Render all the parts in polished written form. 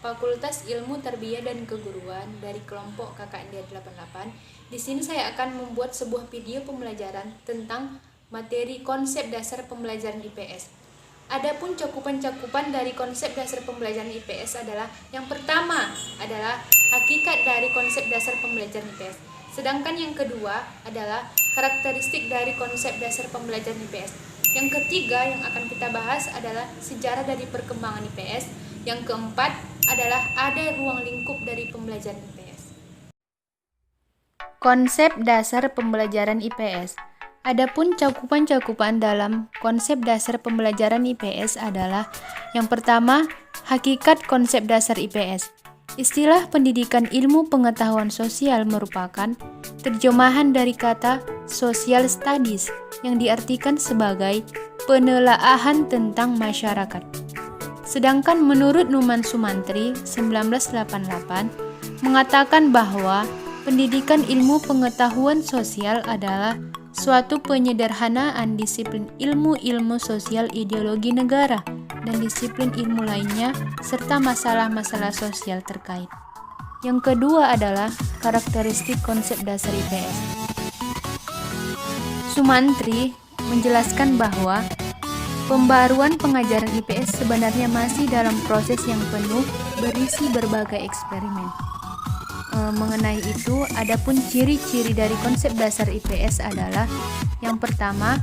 Fakultas Ilmu Tarbiyah dan Keguruan dari kelompok KKN 88. Di sini saya akan membuat sebuah video pembelajaran tentang materi konsep dasar pembelajaran IPS. Adapun cakupan-cakupan dari konsep dasar pembelajaran IPS adalah yang pertama adalah hakikat dari konsep dasar pembelajaran IPS. Sedangkan yang kedua adalah karakteristik dari konsep dasar pembelajaran IPS. Yang ketiga yang akan kita bahas adalah sejarah dari perkembangan IPS. Yang keempat adalah ada ruang lingkup dari pembelajaran IPS. Konsep dasar pembelajaran IPS. Adapun cakupan-cakupan dalam konsep dasar pembelajaran IPS adalah yang pertama, hakikat konsep dasar IPS. Istilah pendidikan ilmu pengetahuan sosial merupakan terjemahan dari kata social studies yang diartikan sebagai penelaahan tentang masyarakat. Sedangkan menurut Numan Sumantri 1988 mengatakan bahwa pendidikan ilmu pengetahuan sosial adalah suatu penyederhanaan disiplin ilmu sosial ideologi negara dan disiplin ilmu lainnya serta masalah-masalah sosial terkait. Yang kedua adalah karakteristik konsep dasar IPS. Sumantri menjelaskan bahwa pembaruan pengajaran IPS sebenarnya masih dalam proses yang penuh berisi berbagai eksperimen. Mengenai itu, adapun ciri-ciri dari konsep dasar IPS adalah yang pertama,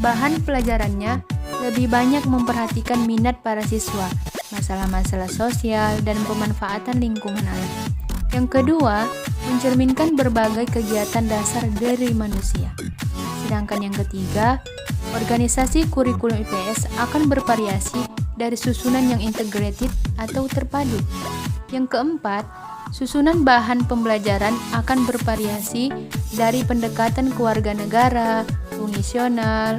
bahan pelajarannya lebih banyak memperhatikan minat para siswa, masalah-masalah sosial, dan pemanfaatan lingkungan alam. Yang kedua, mencerminkan berbagai kegiatan dasar dari manusia. Sedangkan yang ketiga, organisasi kurikulum IPS akan bervariasi dari susunan yang integrated atau terpadu. Yang keempat, susunan bahan pembelajaran akan bervariasi dari pendekatan kewarganegara, fungsional,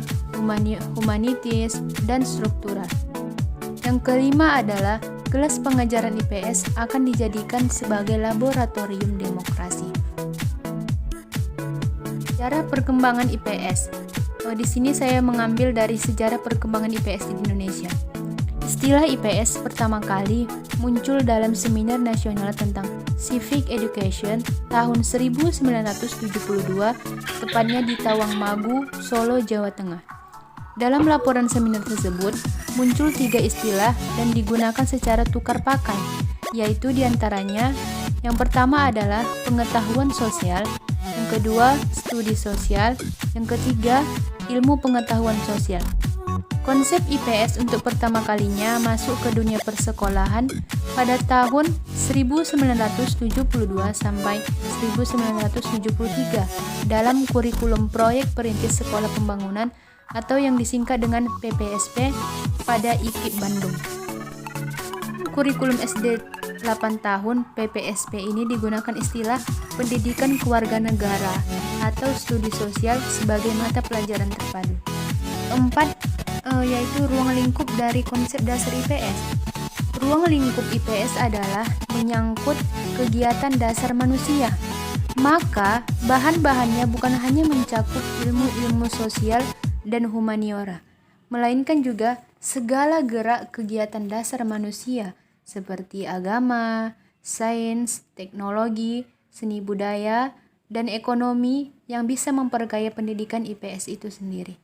humanitis, dan struktural. Yang kelima adalah kelas pengajaran IPS akan dijadikan sebagai laboratorium demokrasi. Sejarah perkembangan IPS. Di sini saya mengambil dari sejarah perkembangan IPS di Indonesia. Istilah IPS pertama kali muncul dalam Seminar Nasional tentang Civic Education tahun 1972, tepatnya di Tawangmagu, Solo, Jawa Tengah. Dalam laporan seminar tersebut, muncul 3 istilah dan digunakan secara tukar pakai, yaitu diantaranya yang pertama adalah pengetahuan sosial, yang kedua studi sosial, yang ketiga ilmu pengetahuan sosial. Konsep IPS untuk pertama kalinya masuk ke dunia persekolahan pada tahun 1972 sampai 1973 dalam kurikulum proyek perintis sekolah pembangunan atau yang disingkat dengan PPSP pada IKIP Bandung. Kurikulum SD 8 tahun PPSP ini digunakan istilah pendidikan kewarganegara atau studi sosial sebagai mata pelajaran terpadu. 4. Yaitu ruang lingkup dari konsep dasar IPS. Ruang lingkup IPS adalah menyangkut kegiatan dasar manusia. Maka, bahan-bahannya bukan hanya mencakup ilmu-ilmu sosial dan humaniora, melainkan juga segala gerak kegiatan dasar manusia seperti agama, sains, teknologi, seni budaya, dan ekonomi yang bisa memperkaya pendidikan IPS itu sendiri.